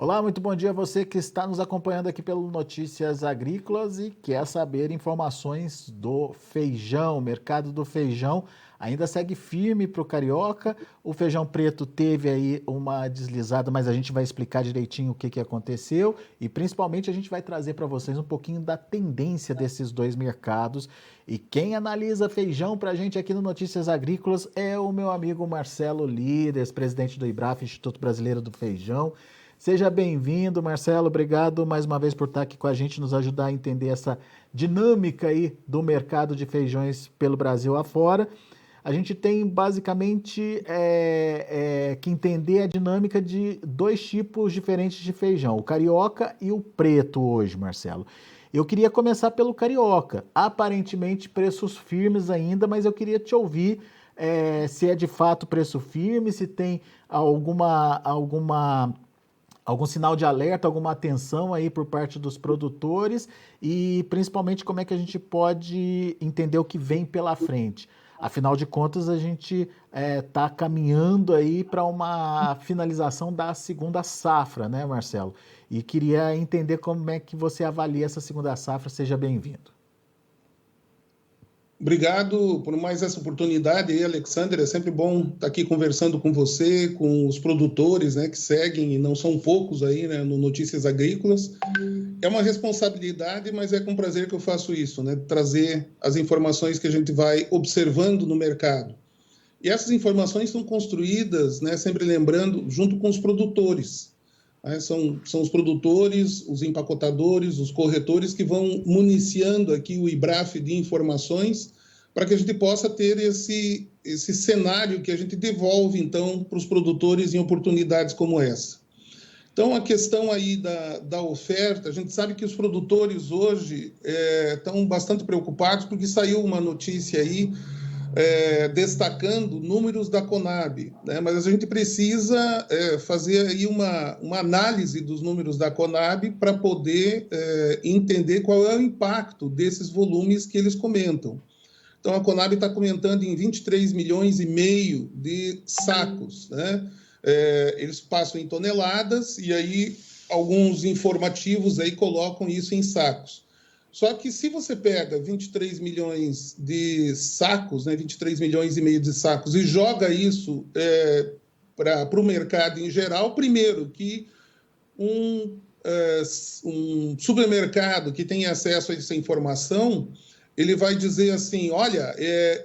Olá, muito bom dia a você que está nos acompanhando aqui pelo Notícias Agrícolas e quer saber informações do feijão. O mercado do feijão ainda segue firme para o carioca. O feijão preto teve aí uma deslizada, mas a gente vai explicar direitinho o que aconteceu e principalmente a gente vai trazer para vocês um pouquinho da tendência desses dois mercados. E quem analisa feijão para a gente aqui no Notícias Agrícolas é o meu amigo Marcelo Líderes, presidente do IBRAF, Instituto Brasileiro do Feijão. Seja bem-vindo, Marcelo. Obrigado mais uma vez por estar aqui com a gente, nos ajudar a entender essa dinâmica aí do mercado de feijões pelo Brasil afora. A gente tem basicamente que entender a dinâmica de dois tipos diferentes de feijão, o carioca e o preto hoje, Marcelo. Eu queria começar pelo carioca. Aparentemente preços firmes ainda, mas eu queria te ouvir se é de fato preço firme, se tem algum sinal de alerta, alguma atenção aí por parte dos produtores e principalmente como é que a gente pode entender o que vem pela frente. Afinal de contas, a gente está caminhando aí para uma finalização da segunda safra, né, Marcelo? E queria entender como é que você avalia essa segunda safra. Seja bem-vindo. Obrigado por mais essa oportunidade aí, Alexander. É sempre bom estar aqui conversando com você, com os produtores, né, que seguem, e não são poucos aí, né, no Notícias Agrícolas. É uma responsabilidade, mas é com prazer que eu faço isso, né, trazer as informações que a gente vai observando no mercado. E essas informações são construídas, né, sempre lembrando, junto com os produtores. São os produtores, os empacotadores, os corretores que vão municiando aqui o IBRAF de informações para que a gente possa ter esse cenário que a gente devolve, então, para os produtores em oportunidades como essa. Então, a questão aí da oferta, a gente sabe que os produtores hoje estão bastante preocupados porque saiu uma notícia aí destacando números da Conab, né? Mas a gente precisa fazer aí uma análise dos números da Conab para poder entender qual é o impacto desses volumes que eles comentam. Então, a Conab está comentando em 23 milhões e meio de sacos, né? Eles passam em toneladas e aí alguns informativos aí colocam isso em sacos. Só que se você pega 23 milhões de sacos, né, 23 milhões e meio de sacos, e joga isso para o mercado em geral, primeiro que um supermercado que tem acesso a essa informação, ele vai dizer assim, olha,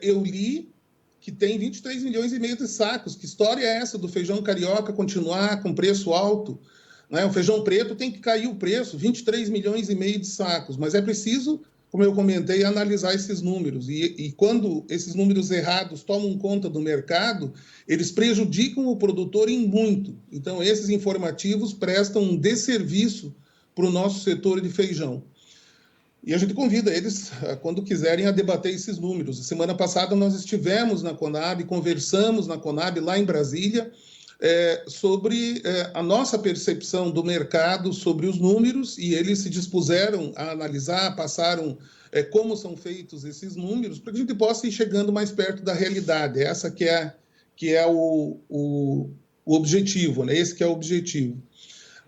eu li que tem 23 milhões e meio de sacos, que história é essa do feijão carioca continuar com preço alto? O feijão preto tem que cair o preço, 23 milhões e meio de sacos, mas é preciso, como eu comentei, analisar esses números. E quando esses números errados tomam conta do mercado, eles prejudicam o produtor em muito. Então, esses informativos prestam um desserviço para o nosso setor de feijão. E a gente convida eles, quando quiserem, a debater esses números. Semana passada nós estivemos na Conab, conversamos na Conab lá em Brasília, sobre a nossa percepção do mercado sobre os números, e eles se dispuseram a analisar, passaram como são feitos esses números, para que a gente possa ir chegando mais perto da realidade. Essa que é o objetivo, né? Esse que é o objetivo.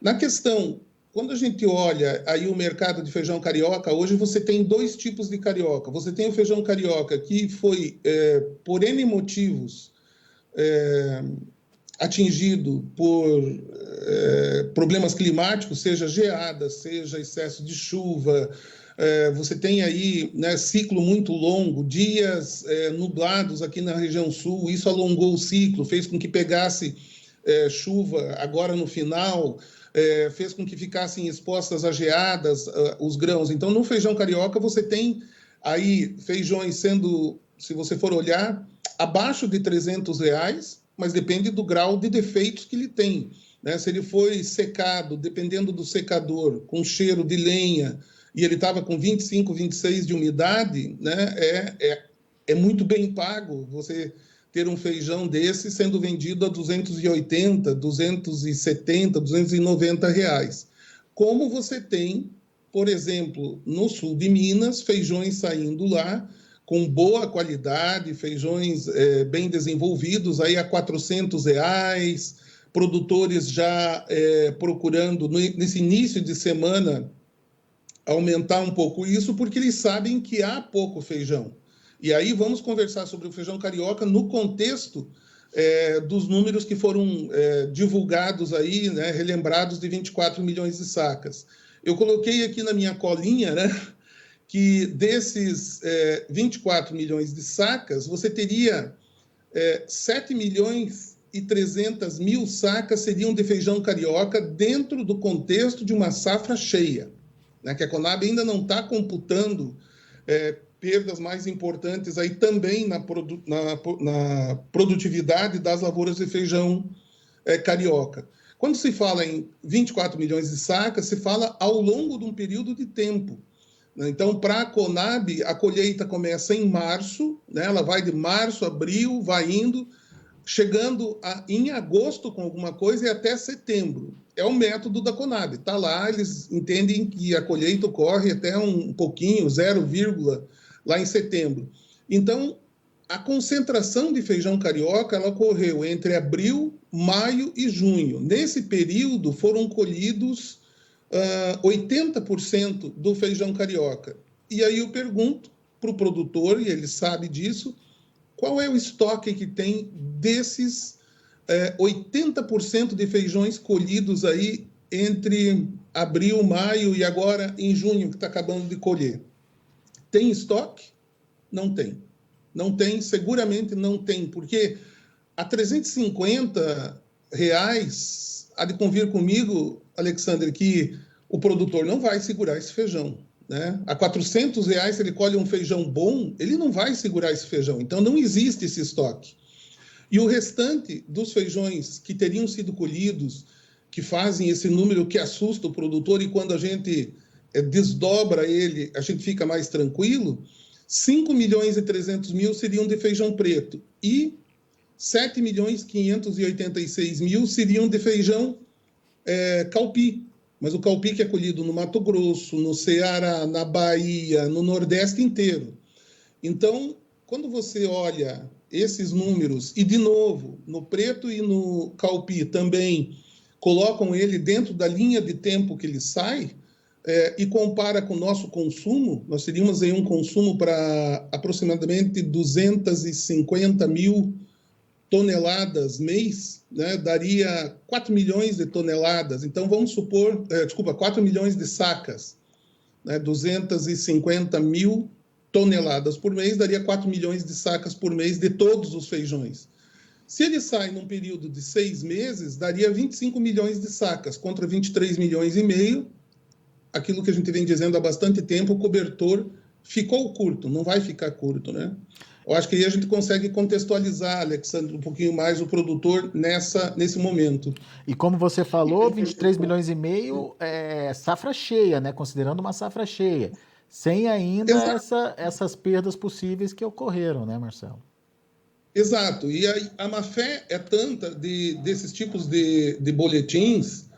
Na questão, quando a gente olha aí o mercado de feijão carioca, hoje você tem dois tipos de carioca. Você tem o feijão carioca que foi, por N motivos, atingido por problemas climáticos, seja geada, seja excesso de chuva. Você tem aí, né, ciclo muito longo, dias nublados aqui na região sul, isso alongou o ciclo, fez com que pegasse chuva agora no final, fez com que ficassem expostas a geadas os grãos. Então, no feijão carioca, você tem aí feijões sendo, se você for olhar, abaixo de R$300, mas depende do grau de defeitos que ele tem, né? Se ele foi secado, dependendo do secador, com cheiro de lenha, e ele estava com 25, 26 de umidade, né? É muito bem pago você ter um feijão desse sendo vendido a 280, 270, 290 reais. Como você tem, por exemplo, no sul de Minas, feijões saindo lá com boa qualidade, feijões bem desenvolvidos, aí a R$400, produtores já procurando, nesse início de semana, aumentar um pouco isso, porque eles sabem que há pouco feijão. E aí vamos conversar sobre o feijão carioca no contexto dos números que foram divulgados aí, né, relembrados de 24 milhões de sacas. Eu coloquei aqui na minha colinha, né, que desses 24 milhões de sacas, você teria 7 milhões e 300 mil sacas seriam de feijão carioca dentro do contexto de uma safra cheia, né, que a Conab ainda não está computando perdas mais importantes aí também na produtividade das lavouras de feijão carioca. Quando se fala em 24 milhões de sacas, se fala ao longo de um período de tempo. Então, para a Conab, a colheita começa em março, né? Ela vai de março, abril, vai indo, chegando em agosto com alguma coisa e até setembro. É o método da Conab. Está lá, eles entendem que a colheita ocorre até um pouquinho, 0, lá em setembro. Então, a concentração de feijão carioca ela ocorreu entre abril, maio e junho. Nesse período, foram colhidos 80% do feijão carioca. E aí eu pergunto para o produtor, e ele sabe disso, qual é o estoque que tem desses 80% de feijões colhidos aí entre abril, maio e agora em junho, que está acabando de colher. Tem estoque? Não tem. Não tem, seguramente não tem, porque a R$350, há de convir comigo, Alexandre, que o produtor não vai segurar esse feijão, né? A R$400, se ele colhe um feijão bom, ele não vai segurar esse feijão. Então, não existe esse estoque. E o restante dos feijões que teriam sido colhidos, que fazem esse número que assusta o produtor, e quando a gente desdobra ele, a gente fica mais tranquilo, 5 milhões e 300 mil seriam de feijão preto e 7 milhões 586 mil seriam de feijão calpi. Mas o calpi que é colhido no Mato Grosso, no Ceará, na Bahia, no Nordeste inteiro. Então, quando você olha esses números, e de novo, no preto e no calpi também colocam ele dentro da linha de tempo que ele sai, e compara com o nosso consumo, nós teríamos aí um consumo para aproximadamente 250 mil toneladas mês, né, daria 4 milhões de toneladas. Então, vamos supor, 4 milhões de sacas, né, 250 mil toneladas por mês, daria 4 milhões de sacas por mês de todos os feijões. Se ele sai num período de 6 meses, daria 25 milhões de sacas, contra 23 milhões e meio, aquilo que a gente vem dizendo há bastante tempo, o cobertor ficou curto, não vai ficar curto, né? Eu acho que aí a gente consegue contextualizar, Alexandre, um pouquinho mais o produtor nesse momento. E como você falou, 23 milhões e meio é safra cheia, né? Considerando uma safra cheia, sem ainda essas perdas possíveis que ocorreram, né, Marcelo? Exato. E a má-fé é tanta desses tipos de boletins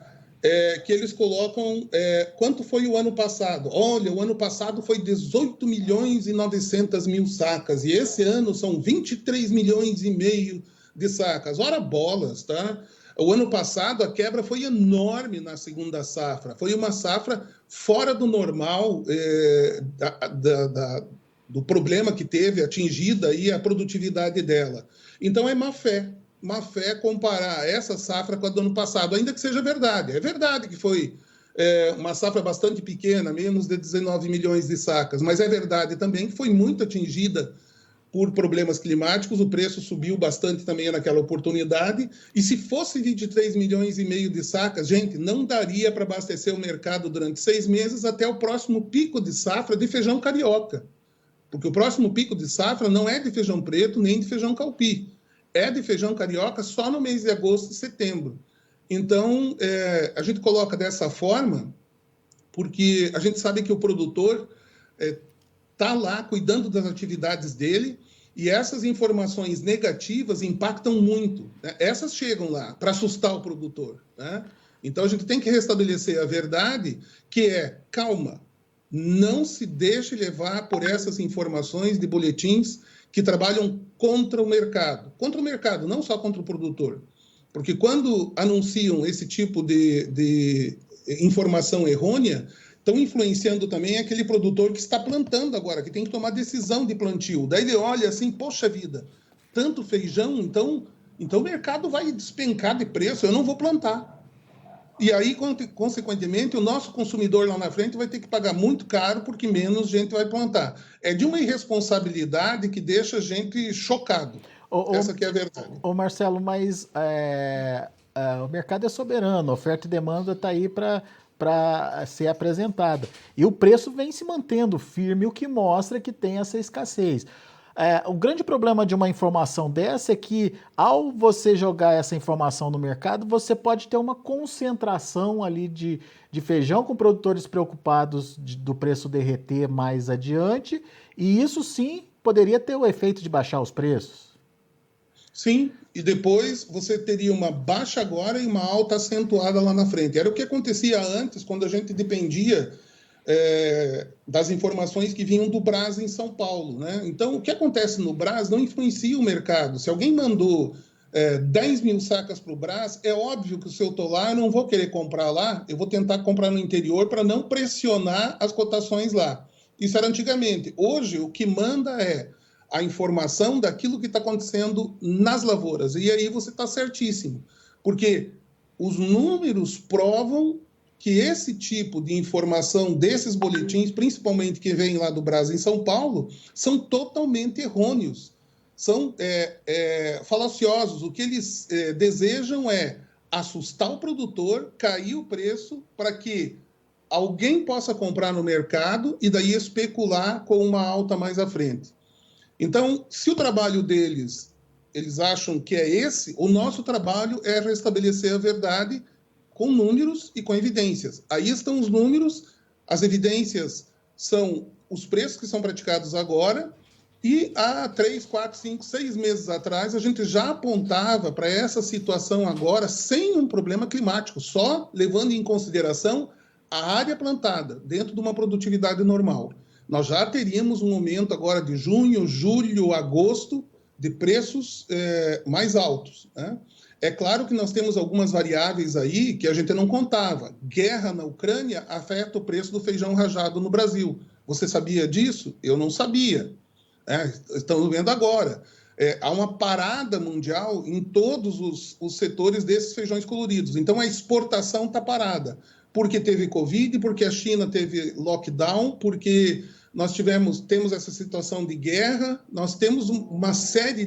que eles colocam quanto foi o ano passado. Olha, o ano passado foi 18 milhões e 900 mil sacas, e esse ano são 23 milhões e meio de sacas. Ora bolas, tá? O ano passado a quebra foi enorme na segunda safra. Foi uma safra fora do normal do problema que teve, atingida aí a produtividade dela. Então é má fé comparar essa safra com a do ano passado, ainda que seja verdade. É verdade que foi uma safra bastante pequena, menos de 19 milhões de sacas, mas é verdade também que foi muito atingida por problemas climáticos, o preço subiu bastante também naquela oportunidade, e se fosse 23 milhões e meio de sacas, gente, não daria para abastecer o mercado durante 6 meses até o próximo pico de safra de feijão carioca, porque o próximo pico de safra não é de feijão preto nem de feijão calpi, é de feijão carioca só no mês de agosto e setembro. Então, a gente coloca dessa forma, porque a gente sabe que o produtor está lá cuidando das atividades dele, e essas informações negativas impactam muito, né? Essas chegam lá para assustar o produtor, né? Então, a gente tem que restabelecer a verdade, que é, calma, não se deixe levar por essas informações de boletins que trabalham contra o mercado, não só contra o produtor. Porque quando anunciam esse tipo de informação errônea, estão influenciando também aquele produtor que está plantando agora, que tem que tomar decisão de plantio. Daí ele olha assim, poxa vida, tanto feijão, então o mercado vai despencar de preço, eu não vou plantar. E aí, consequentemente, o nosso consumidor lá na frente vai ter que pagar muito caro porque menos gente vai plantar. É de uma irresponsabilidade que deixa a gente chocado. Essa que é a verdade. Marcelo, mas o mercado é soberano, a oferta e demanda está aí para ser apresentada. E o preço vem se mantendo firme, o que mostra que tem essa escassez. O grande problema de uma informação dessa é que, ao você jogar essa informação no mercado, você pode ter uma concentração ali de feijão com produtores preocupados do preço derreter mais adiante, e isso sim poderia ter o efeito de baixar os preços. Sim, e depois você teria uma baixa agora e uma alta acentuada lá na frente. Era o que acontecia antes, quando a gente dependia das informações que vinham do Brás em São Paulo, né? Então, o que acontece no Brás não influencia o mercado. Se alguém mandou 10 mil sacas para o Brás, é óbvio que se eu estou lá, eu não vou querer comprar lá, eu vou tentar comprar no interior para não pressionar as cotações lá. Isso era antigamente. Hoje, o que manda é a informação daquilo que está acontecendo nas lavouras. E aí você está certíssimo, porque os números provam que esse tipo de informação desses boletins, principalmente que vem lá do Brás em São Paulo, são totalmente errôneos, são falaciosos. O que eles desejam é assustar o produtor, cair o preço para que alguém possa comprar no mercado e daí especular com uma alta mais à frente. Então, se o trabalho deles, eles acham que é esse, o nosso trabalho é restabelecer a verdade com números e com evidências. Aí estão os números, as evidências são os preços que são praticados agora, e há 3, 4, 5, 6 meses atrás, a gente já apontava para essa situação agora sem um problema climático, só levando em consideração a área plantada dentro de uma produtividade normal. Nós já teríamos um momento agora de junho, julho, agosto, de preços mais altos, né? É claro que nós temos algumas variáveis aí que a gente não contava. Guerra na Ucrânia afeta o preço do feijão rajado no Brasil. Você sabia disso? Eu não sabia. Estamos vendo agora. Há uma parada mundial em todos os setores desses feijões coloridos. Então, a exportação está parada. Porque teve Covid, porque a China teve lockdown, porque nós temos essa situação de guerra, nós temos uma série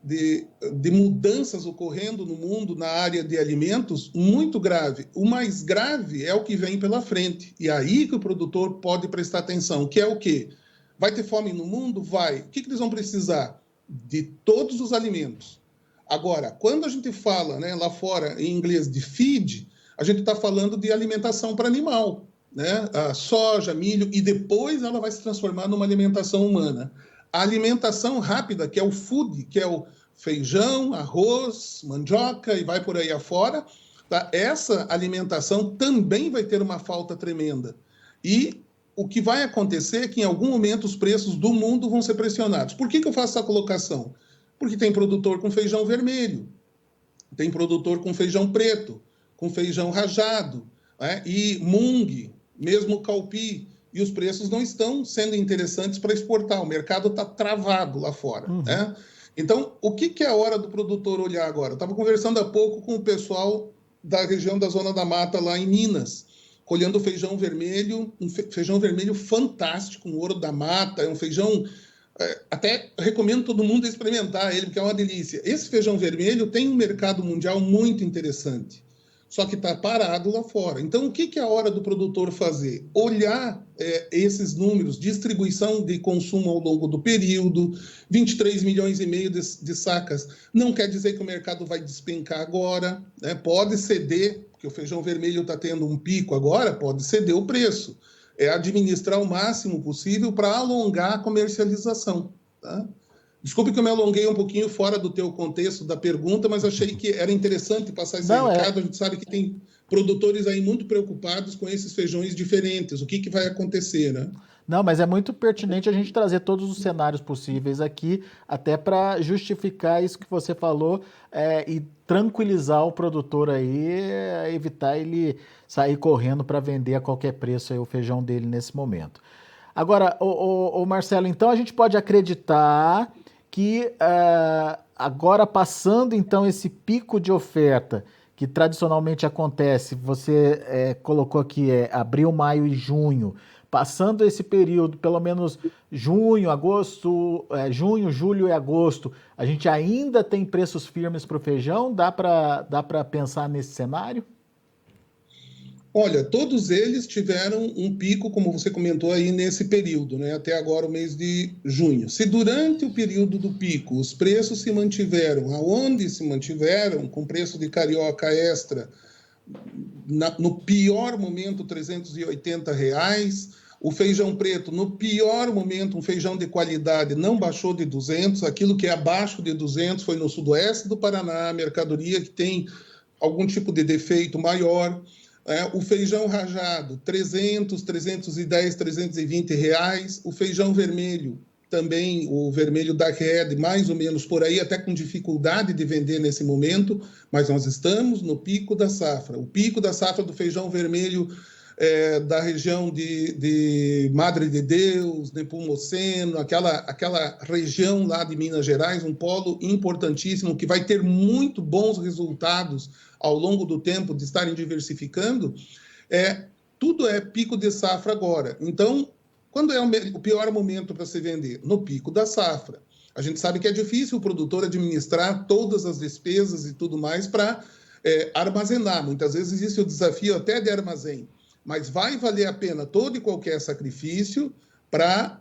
de mudanças ocorrendo no mundo na área de alimentos muito grave. O mais grave é o que vem pela frente. E aí que o produtor pode prestar atenção, que é o quê? Vai ter fome no mundo? Vai. O que eles vão precisar? De todos os alimentos. Agora, quando a gente fala, né, lá fora, em inglês, de feed, a gente está falando de alimentação para animal, né? A soja, milho, e depois ela vai se transformar numa alimentação humana. A alimentação rápida, que é o food, que é o feijão, arroz, mandioca e vai por aí afora, tá? Essa alimentação também vai ter uma falta tremenda. E o que vai acontecer é que em algum momento os preços do mundo vão ser pressionados. Por que eu faço essa colocação? Porque tem produtor com feijão vermelho, tem produtor com feijão preto, com feijão rajado, né? E mung, mesmo calpi, e os preços não estão sendo interessantes para exportar. O mercado está travado lá fora, né? Então, o que é a hora do produtor olhar agora? Eu estava conversando há pouco com o pessoal da região da Zona da Mata, lá em Minas, colhendo feijão vermelho, um feijão vermelho fantástico, um ouro da mata, é um feijão... até recomendo todo mundo experimentar ele, porque é uma delícia. Esse feijão vermelho tem um mercado mundial muito interessante, só que está parado lá fora. Então, o que é a hora do produtor fazer? Olhar esses números, distribuição de consumo ao longo do período, 23 milhões e meio de sacas. Não quer dizer que o mercado vai despencar agora, né? Pode ceder, porque o feijão vermelho está tendo um pico agora, pode ceder o preço. É administrar o máximo possível para alongar a comercialização, tá? Desculpe que eu me alonguei um pouquinho fora do teu contexto da pergunta, mas achei que era interessante passar esse recado. A gente sabe que tem produtores aí muito preocupados com esses feijões diferentes. O que vai acontecer, né? Não, mas é muito pertinente a gente trazer todos os cenários possíveis aqui, até para justificar isso que você falou, e tranquilizar o produtor aí, evitar ele sair correndo para vender a qualquer preço aí o feijão dele nesse momento. Agora, o Marcelo, então a gente pode acreditar que agora passando então esse pico de oferta que tradicionalmente acontece, você colocou aqui abril, maio e junho, passando esse período, pelo menos junho, agosto, junho, julho e agosto, a gente ainda tem preços firmes para o feijão? Dá para pensar nesse cenário? Olha, todos eles tiveram um pico, como você comentou aí, nesse período, né? Até agora, o mês de junho. Se durante o período do pico os preços se mantiveram, aonde se mantiveram, com preço de carioca extra, no pior momento, R$ 380, o feijão preto, no pior momento, um feijão de qualidade, não baixou de 200, aquilo que é abaixo de 200 foi no sudoeste do Paraná, mercadoria que tem algum tipo de defeito maior. O feijão rajado, 300, 310, R$ 320. O feijão vermelho, também o vermelho da Red, mais ou menos por aí, até com dificuldade de vender nesse momento, mas nós estamos no pico da safra. O pico da safra do feijão vermelho da região de Madre de Deus, Nepomuceno, aquela região lá de Minas Gerais, um polo importantíssimo que vai ter muito bons resultados ao longo do tempo de estarem diversificando. Tudo é pico de safra agora. Então, quando é o pior momento para se vender? No pico da safra. A gente sabe que é difícil o produtor administrar todas as despesas e tudo mais para armazenar. Muitas vezes existe o desafio até de armazém. Mas vai valer a pena todo e qualquer sacrifício para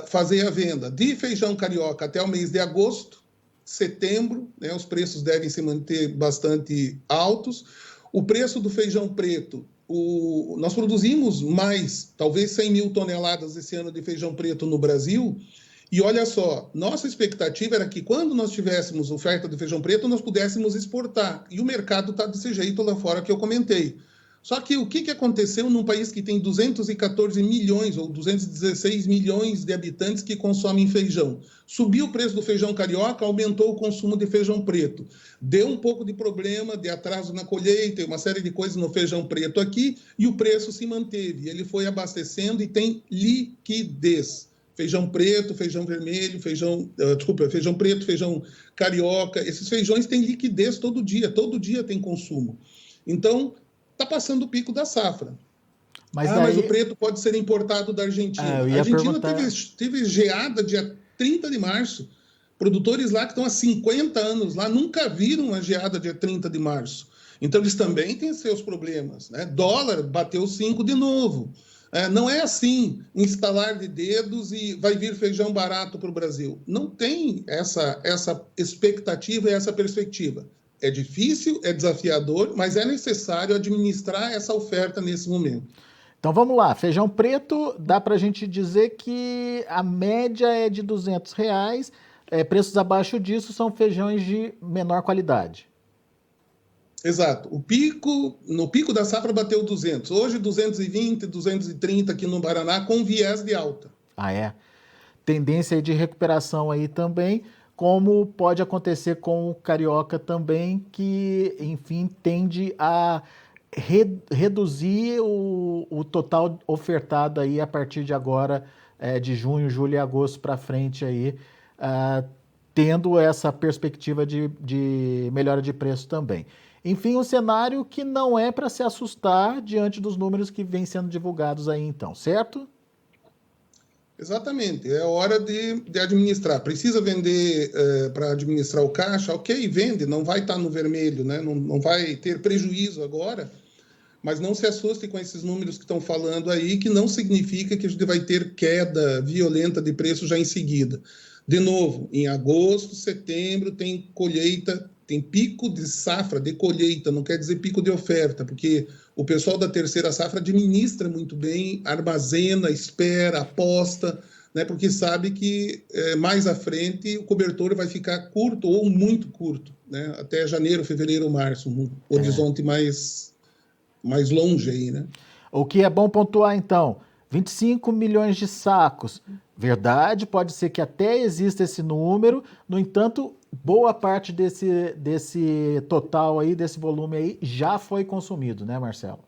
fazer a venda de feijão carioca até o mês de agosto, setembro, né, os preços devem se manter bastante altos. O preço do feijão preto, nós produzimos mais, talvez 100 mil toneladas esse ano de feijão preto no Brasil, e olha só, nossa expectativa era que quando nós tivéssemos oferta de feijão preto, nós pudéssemos exportar, e o mercado está desse jeito lá fora que eu comentei. Só que o que aconteceu num país que tem 214 milhões ou 216 milhões de habitantes que consomem feijão? Subiu o preço do feijão carioca, aumentou o consumo de feijão preto. Deu um pouco de problema, de atraso na colheita, uma série de coisas no feijão preto aqui, e o preço se manteve. Ele foi abastecendo e tem liquidez. Feijão preto, feijão vermelho, feijão preto, feijão carioca. Esses feijões têm liquidez todo dia tem consumo. Então, está passando o pico da safra. Mas o preto pode ser importado da Argentina. A Argentina teve geada dia 30 de março. Produtores lá que estão há 50 anos lá nunca viram a geada dia 30 de março. Então, eles também têm seus problemas, né? Dólar bateu 5 de novo. Não é assim, um estalar de dedos e vai vir feijão barato para o Brasil. Não tem essa expectativa e essa perspectiva. É difícil, é desafiador, mas é necessário administrar essa oferta nesse momento. Então vamos lá, feijão preto, dá para a gente dizer que a média é de R$ 200, preços abaixo disso são feijões de menor qualidade. Exato. No pico da safra bateu 200, hoje 220, 230 aqui no Paraná com viés de alta. Tendência aí de recuperação aí também, como pode acontecer com o carioca também, que, enfim, tende a reduzir o total ofertado aí a partir de agora, de junho, julho e agosto para frente aí, tendo essa perspectiva de melhora de preço também. Enfim, um cenário que não é para se assustar diante dos números que vêm sendo divulgados aí então, certo? Exatamente, é hora de administrar. Precisa vender para administrar o caixa? Ok, vende, não vai estar no vermelho, né? Não vai ter prejuízo agora, mas não se assuste com esses números que estão falando aí, que não significa que a gente vai ter queda violenta de preço já em seguida. De novo, em agosto, setembro, tem colheita, tem pico de safra, de colheita, não quer dizer pico de oferta, porque o pessoal da terceira safra administra muito bem, armazena, espera, aposta, né, porque sabe que mais à frente o cobertor vai ficar curto ou muito curto, né, até janeiro, fevereiro, março, um horizonte mais longe aí, né? O que é bom pontuar, então, 25 milhões de sacos. Verdade, pode ser que até exista esse número, no entanto, boa parte desse total aí, desse volume aí, já foi consumido, né, Marcelo?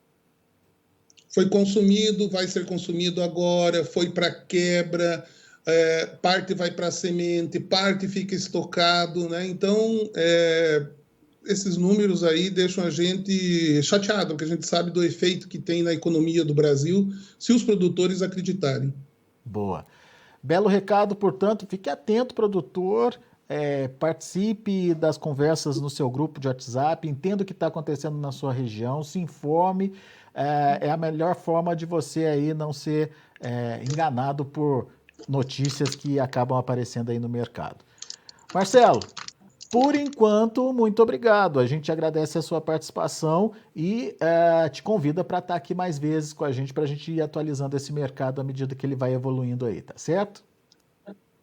Foi consumido, vai ser consumido agora, foi para quebra, parte vai para semente, parte fica estocado, né? Então, esses números aí deixam a gente chateado, porque a gente sabe do efeito que tem na economia do Brasil, se os produtores acreditarem. Boa. Belo recado, portanto, fique atento, produtor, participe das conversas no seu grupo de WhatsApp, entenda o que está acontecendo na sua região, se informe, é a melhor forma de você aí não ser enganado por notícias que acabam aparecendo aí no mercado. Marcelo, por enquanto, muito obrigado. A gente agradece a sua participação e te convida para estar aqui mais vezes com a gente, para a gente ir atualizando esse mercado à medida que ele vai evoluindo aí, tá certo?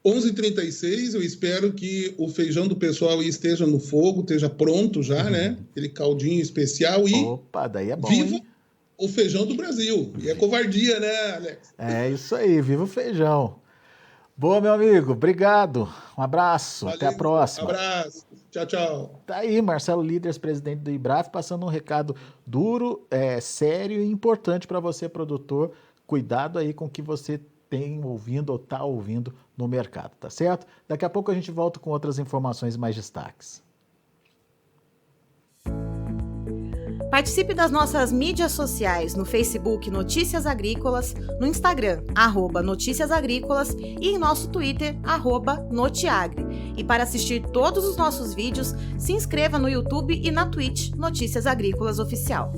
11h36, eu espero que o feijão do pessoal esteja no fogo, esteja pronto já, né? Aquele caldinho especial e Opa, daí é bom, viva hein? o feijão do Brasil. E é covardia, né, Alex? É isso aí, viva o feijão. Boa, meu amigo, obrigado. Um abraço, Valeu, até a próxima. Abraço, tchau, tchau. Tá aí, Marcelo Líderes, presidente do IBRAF, passando um recado duro, sério e importante para você, produtor. Cuidado aí com o que você tem ouvindo ou está ouvindo no mercado, tá certo? Daqui a pouco a gente volta com outras informações e mais destaques. Participe das nossas mídias sociais no Facebook Notícias Agrícolas, no Instagram, @Notícias Agrícolas e em nosso Twitter, @Notiagre. E para assistir todos os nossos vídeos, se inscreva no YouTube e na Twitch Notícias Agrícolas Oficial.